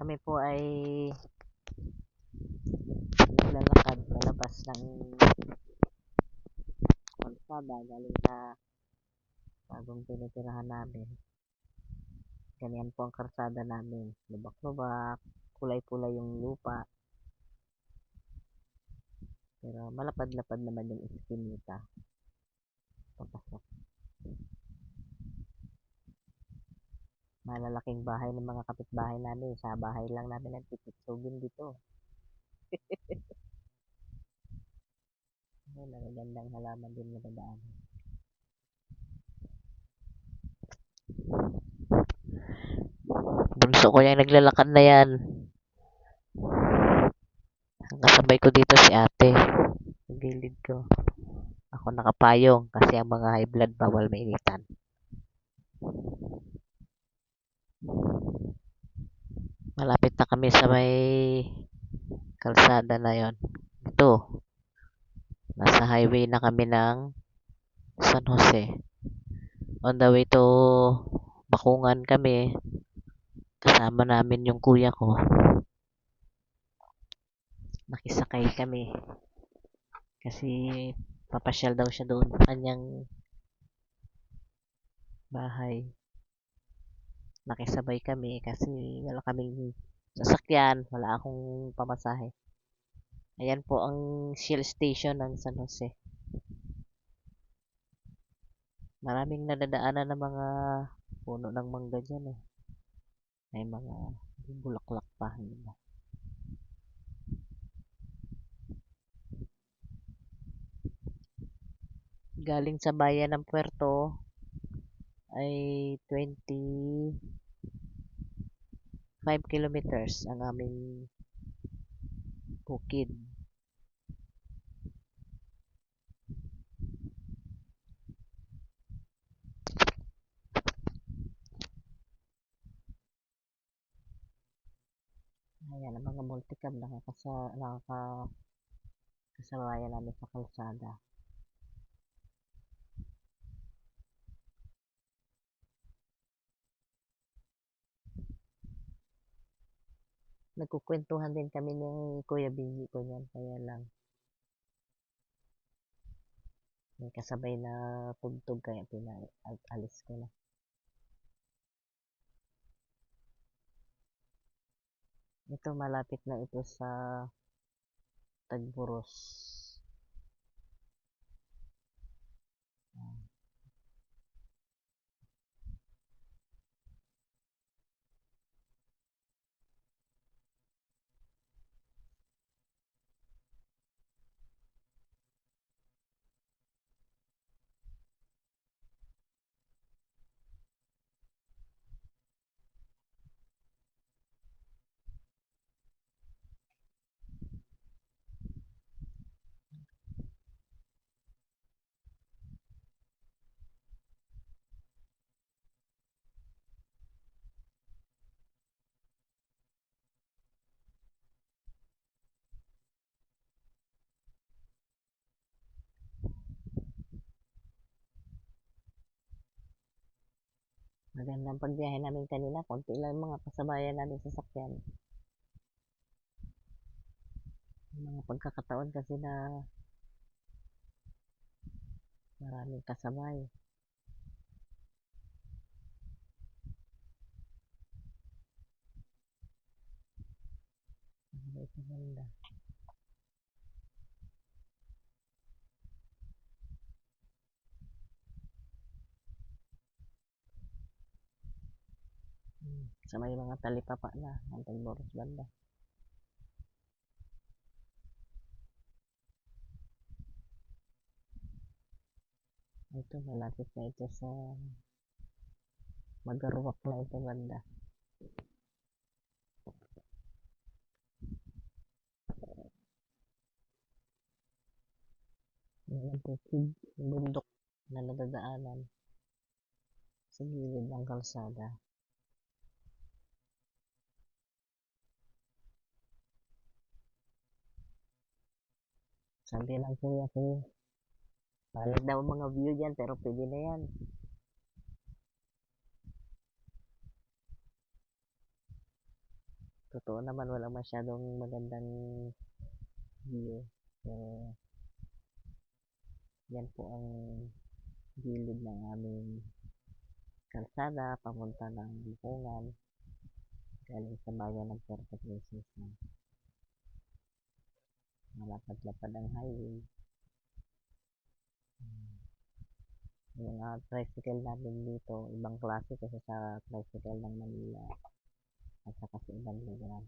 Kami po ay naglalakad palabas ng kalsada galing sa bagong tinitirahan namin. Ganyan po ang kalsada namin. Lubak-lubak, kulay-kulay yung lupa. Pero malapad-lapad naman yung iskinita. Papasok. Malalaking bahay ng mga kapitbahay namin. Sa bahay lang namin nagtititsugin dito. Ayun, magagandang halaman din na dadaan. Bunso ko yung naglalakad na yan. Ang kasabay ko dito si ate. Sa gilid ko. Ako nakapayong kasi ang mga high blood bawal mainitan. Malapit na kami sa may kalsada na yon. Ito, nasa highway na kami ng San Jose. On the way to Bakungan kami. Kasama namin yung kuya ko. Nakisakay kami. Kasi papasyal daw siya doon sa kanyang bahay. Nakisabay kami kasi wala kaming sasakyan. Wala akong pamasahe. Ayan po ang Shell Station ng San Jose. Maraming nadadaanan ng mga puno ng mangga dyan eh. May mga bulaklak pa. Diba? Galing sa bayan ng Puerto ay 25 kilometers ang aming bukid. Ayan ang mga multicab nakakasabayan namin sa kalsada. Nagkukwentuhan din kami ni Kuya Bingi ko niyan, kaya lang may kasabay na tugtog kaya alis ko na. Ito malapit na ito sa Tagpuros. Magandang pagbiyahe namin kanina, konti lang mga kasabayan namin sa sakyan. Mga pagkakataon kasi na maraming kasabay. Ito ganda. Sa may mga talipapa na ang Tagpuros banda. Ito malapit na ito sa Magaruwak na ito banda. Yan ang bukid, bundok na nadadaanan sa gilid ng kalsada. Sabi ng kuya ko, balik daw mga view dyan pero pwede na yan. totoo naman wala masyadong magandang view. So, yan po ang gilid ng aming kalsada papunta ng Bukungan galing sa bayan ng Puerto Princesa. Malapad-lapad ang highway. Yung tricycle namin dito, ibang klase kasi sa tricycle ng Manila at saka sa ibang lugar.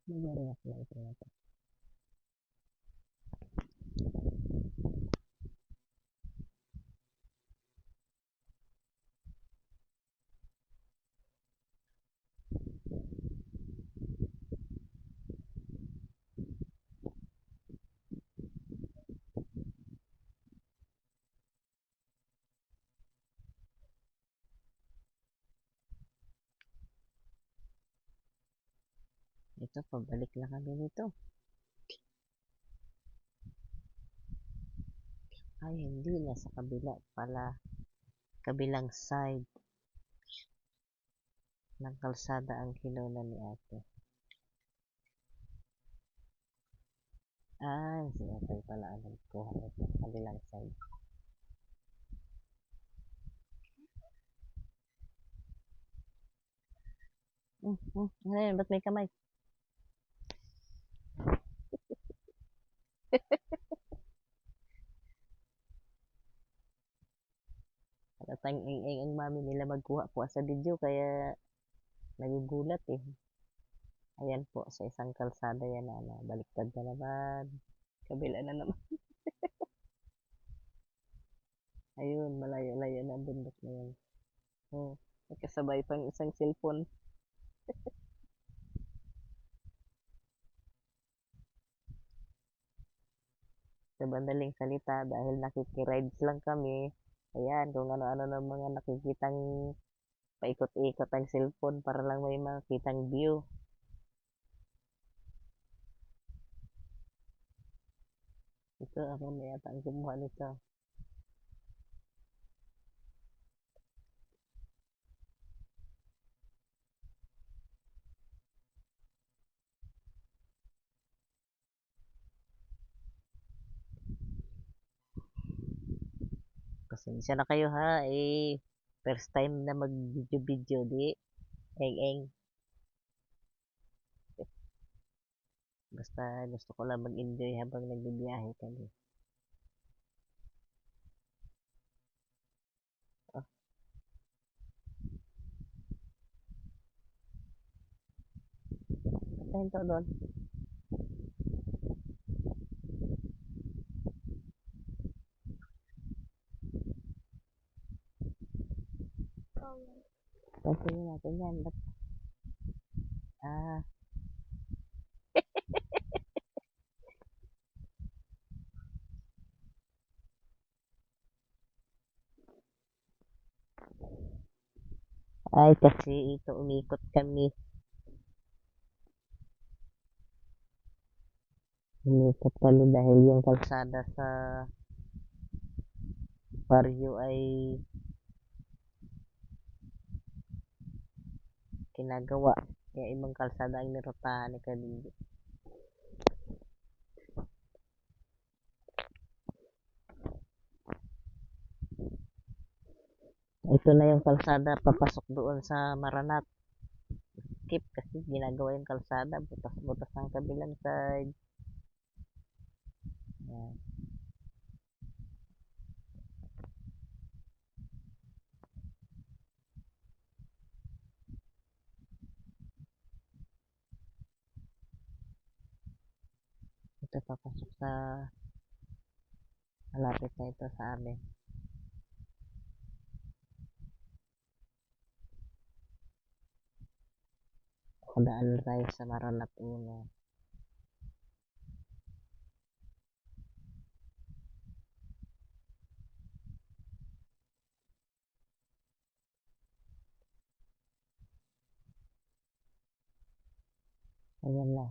Magaling ako lang ito natin. Ito, pabalik lang kami nito. Ay, hindi. Nasa kabila pala. Kabilang side ng kalsada ang kinuna ni ate. Ay, si ate pala ang nagkuha nito. Kabilang side. Ano yun? Ba't may kamay? Halatang ing ang mami nila magkuha-kuha sa video kaya nagugulat eh. Ayan po, sa isang kalsada yan na ano, baliktad na naman. Kabila na naman. Ayun, malayo-layo na ang bundok na yun. Oh, nakasabay pang isang cellphone. Sa bandaling salita, dahil nakikirides lang kami, ayan, kung ano-ano ng mga nakikitang paikot-ikot ang cellphone para lang may makitang view. Ito, ako na yata ang kumuha nito. Pasensya na kayo ha, eh, first time na mag-video-video, di, eng-eng. Basta gusto ko lang mag-enjoy habang nagbibiyahe kami. Oh, patayin to doon. Pansinin natin yan. Ba't, ah, ay kasi ito umikot kami. Umikot kami dahil yung kalsada sa Barrio ay kinagawa. Kaya ibang kalsada ang nirotahan ni Kalindi. Ito na yung kalsada papasok doon sa Maranat. Skip kasi ginagawa yung kalsada. Butas-butas ang kabilang side. Yan. Ito papasok sa malapit na ito sa amin. Kadaan tayo sa Maranat Uno. Ayan na.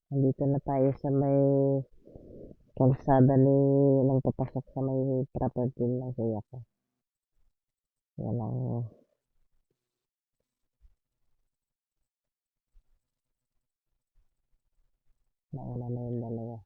Nandito na tayo sa may kalsada ng papasok sa may property ng kuya ko. Yan ang nauna na yung dalawa.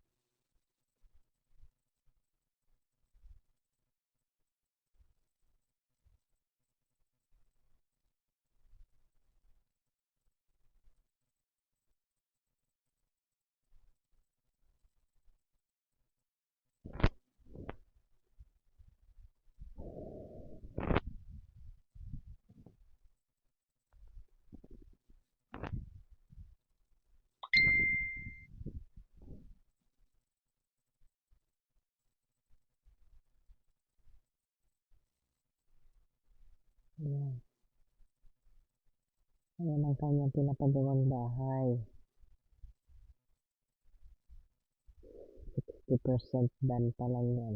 Ayan. Ayan ang kanyang pinapagawang bahay. 60% done pa lang yan.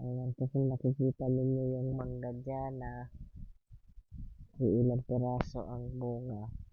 Ayan po kung nakikita ninyo yung mangga dyan na ilang piraso ang bunga.